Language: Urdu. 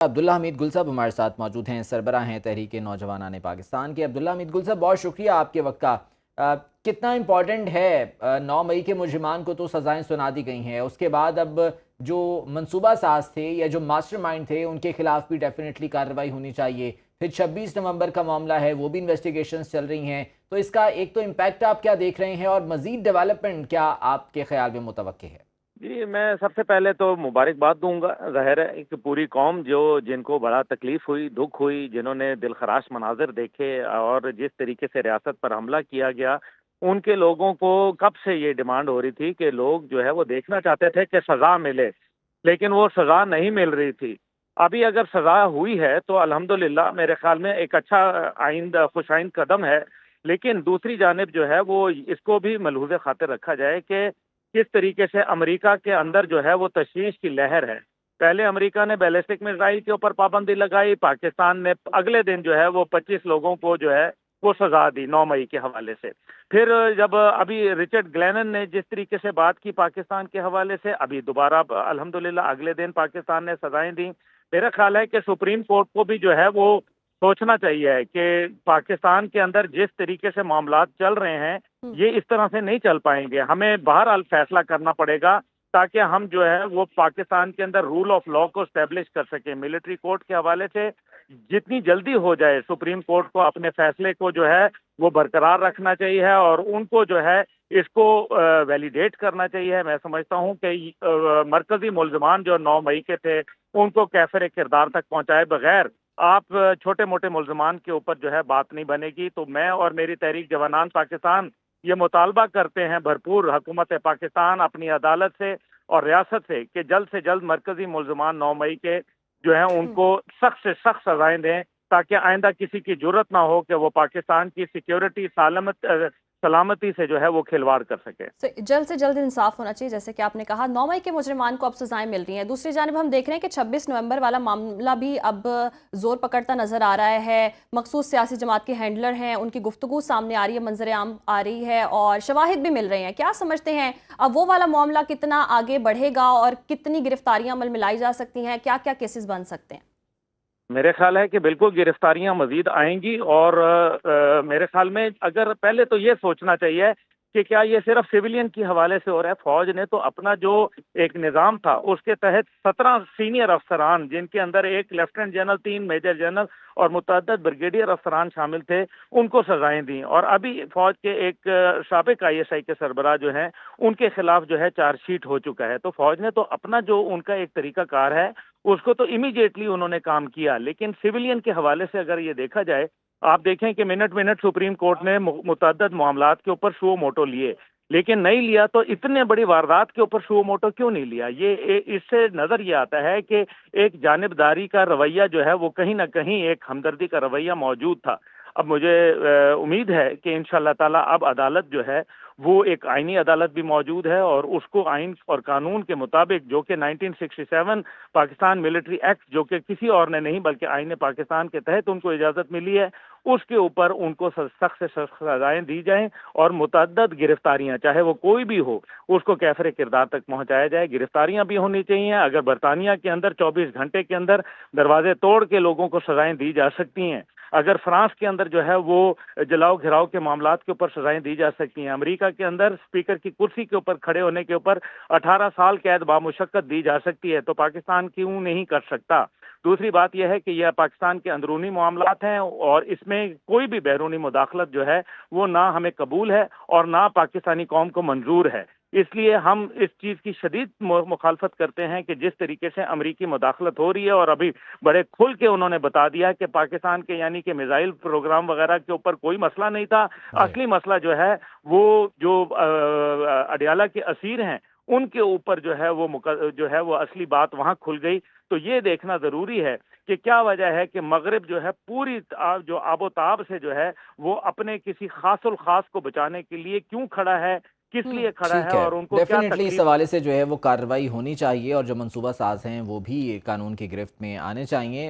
عبداللہ حمید گل صاحب ہمارے ساتھ موجود ہیں، سربراہ ہیں تحریک نوجوانان پاکستان کے۔ عبداللہ حمید گل صاحب، بہت شکریہ آپ کے وقت کا۔ کتنا امپورٹنٹ ہے 9 مئی کے مجرمان کو تو سزائیں سنا دی گئی ہیں، اس کے بعد اب جو منصوبہ ساز تھے یا جو ماسٹر مائنڈ تھے ان کے خلاف بھی ڈیفینیٹلی کارروائی ہونی چاہیے، پھر 26 نومبر کا معاملہ ہے، وہ بھی انویسٹیگیشنز چل رہی ہیں، تو اس کا ایک تو امپیکٹ آپ کیا دیکھ رہے ہیں اور مزید ڈیولپمنٹ کیا آپ کے خیال میں متوقع ہے؟ جی، میں سب سے پہلے تو مبارکباد دوں گا۔ ظاہر ہے کہ پوری قوم جن کو بڑا تکلیف ہوئی، دکھ ہوئی، جنہوں نے دل خراش مناظر دیکھے اور جس طریقے سے ریاست پر حملہ کیا گیا، ان کے لوگوں کو کب سے یہ ڈیمانڈ ہو رہی تھی کہ لوگ جو ہے وہ دیکھنا چاہتے تھے کہ سزا ملے، لیکن وہ سزا نہیں مل رہی تھی۔ ابھی اگر سزا ہوئی ہے تو الحمدللہ میرے خیال میں ایک اچھا خوش آئند قدم ہے، لیکن دوسری جانب جو ہے وہ اس کو بھی ملحوظ خاطر رکھا جائے کہ کس طریقے سے امریکہ کے اندر جو ہے وہ تشویش کی لہر ہے۔ پہلے امریکہ نے بیلسٹک میزائل کے اوپر پابندی لگائی، پاکستان نے اگلے دن جو ہے وہ 25 لوگوں کو جو ہے وہ سزا دی 9 مئی کے حوالے سے۔ پھر جب ابھی رچرڈ گلینن نے جس طریقے سے بات کی پاکستان کے حوالے سے، ابھی دوبارہ الحمدللہ اگلے دن پاکستان نے سزائیں دی۔ میرا خیال ہے کہ سپریم کورٹ کو بھی جو ہے وہ سوچنا چاہیے کہ پاکستان کے اندر جس طریقے سے معاملات چل رہے ہیں یہ اس طرح سے نہیں چل پائیں گے۔ ہمیں بہرحال فیصلہ کرنا پڑے گا تاکہ ہم جو ہے وہ پاکستان کے اندر رول آف لا کو اسٹیبلش کر سکیں۔ ملٹری کورٹ کے حوالے سے جتنی جلدی ہو جائے سپریم کورٹ کو اپنے فیصلے کو جو ہے وہ برقرار رکھنا چاہیے اور ان کو جو ہے اس کو ویلیڈیٹ کرنا چاہیے۔ میں سمجھتا ہوں کہ مرکزی ملزمان جو 9 مئی کے تھے ان کو کیفر کردار تک پہنچائے بغیر آپ چھوٹے موٹے ملزمان کے اوپر جو ہے بات نہیں بنے گی۔ تو میں اور میری تحریک جوانان پاکستان یہ مطالبہ کرتے ہیں بھرپور حکومت پاکستان اپنی عدالت سے اور ریاست سے کہ جلد سے جلد مرکزی ملزمان 9 مئی کے جو ہیں ان کو سخت سے سخت سزائیں دیں تاکہ آئندہ کسی کی جرت نہ ہو کہ وہ پاکستان کی سیکیورٹی سلامتی سے جو ہے وہ کھلواڑ کر سکے۔ جلد سے جلد انصاف ہونا چاہیے، جیسے کہ آپ نے کہا 9 مئی کے مجرمان کو اب سزائیں مل رہی ہیں۔ دوسری جانب ہم دیکھ رہے ہیں کہ 26 نومبر والا معاملہ بھی اب زور پکڑتا نظر آ رہا ہے۔ مخصوص سیاسی جماعت کے ہینڈلر ہیں، ان کی گفتگو سامنے آ رہی ہے، منظر عام آ رہی ہے اور شواہد بھی مل رہے ہیں۔ کیا سمجھتے ہیں اب وہ والا معاملہ کتنا آگے بڑھے گا اور کتنی گرفتاریاں عمل میں لائی جا سکتی ہیں؟ کیا کیا کیسز بن سکتے ہیں؟ میرے خیال ہے کہ بالکل گرفتاریاں مزید آئیں گی اور میرے خیال میں اگر پہلے تو یہ سوچنا چاہیے کہ کیا یہ صرف سیولین کی حوالے سے ہو رہا ہے۔ فوج نے تو اپنا جو ایک نظام تھا اس کے تحت 17 سینئر افسران، جن کے اندر ایک لیفٹیننٹ جنرل، 3 میجر جنرل اور متعدد بریگیڈیئر افسران شامل تھے، ان کو سزائیں دیں۔ اور ابھی فوج کے ایک سابق ISI کے سربراہ جو ہیں ان کے خلاف جو ہے چارج شیٹ ہو چکا ہے۔ تو فوج نے تو اپنا جو ان کا ایک طریقہ کار ہے اس کو تو امیڈیٹلی انہوں نے کام کیا، لیکن سیولین کے حوالے سے اگر یہ دیکھا جائے، آپ دیکھیں کہ منٹ سپریم کورٹ نے متعدد معاملات کے اوپر شو موٹو لیے، لیکن نہیں لیا تو اتنے بڑی واردات کے اوپر شو موٹو کیوں نہیں لیا؟ یہ اس سے نظر یہ آتا ہے کہ ایک جانبداری کا رویہ جو ہے وہ کہیں نہ کہیں ایک ہمدردی کا رویہ موجود تھا۔ اب مجھے امید ہے کہ انشاءاللہ تعالی اب عدالت جو ہے وہ ایک آئینی عدالت بھی موجود ہے اور اس کو آئین اور قانون کے مطابق جو کہ 1967 پاکستان ملٹری ایکٹ جو کہ کسی اور نے نہیں بلکہ آئین پاکستان کے تحت ان کو اجازت ملی ہے، اس کے اوپر ان کو سخت سے سخت سزائیں دی جائیں اور متعدد گرفتاریاں چاہے وہ کوئی بھی ہو اس کو کیفر کردار تک پہنچایا جائے۔ گرفتاریاں بھی ہونی چاہیے۔ اگر برطانیہ کے اندر 24 گھنٹے کے اندر دروازے توڑ کے لوگوں کو سزائیں دی جا سکتی ہیں، اگر فرانس کے اندر جو ہے وہ جلاؤ گھراؤ کے معاملات کے اوپر سزائیں دی جا سکتی ہیں، امریکہ کے اندر اسپیکر کی کرسی کے اوپر کھڑے ہونے کے اوپر 18 سال قید بامشقت دی جا سکتی ہے، تو پاکستان کیوں نہیں کر سکتا؟ دوسری بات یہ ہے کہ یہ پاکستان کے اندرونی معاملات ہیں اور اس میں کوئی بھی بیرونی مداخلت جو ہے وہ نہ ہمیں قبول ہے اور نہ پاکستانی قوم کو منظور ہے۔ اس لیے ہم اس چیز کی شدید مخالفت کرتے ہیں کہ جس طریقے سے امریکی مداخلت ہو رہی ہے، اور ابھی بڑے کھل کے انہوں نے بتا دیا کہ پاکستان کے یعنی کہ میزائل پروگرام وغیرہ کے اوپر کوئی مسئلہ نہیں تھا، اصلی مسئلہ جو ہے وہ جو اڈیالہ کے اسیر ہیں ان کے اوپر جو ہے وہ اصلی بات وہاں کھل گئی۔ تو یہ دیکھنا ضروری ہے کہ کیا وجہ ہے کہ مغرب جو ہے پوری جو آب و تاب سے جو ہے وہ اپنے کسی خاص الخاص کو بچانے کے لیے کیوں کھڑا ہے، کس لیے کھڑا ہے اور ان کو کیا ڈیفینیٹلی اس تکلیف۔ حوالے سے جو ہے وہ کارروائی ہونی چاہیے اور جو منصوبہ ساز ہیں وہ بھی قانون کی گرفت میں آنے چاہیے۔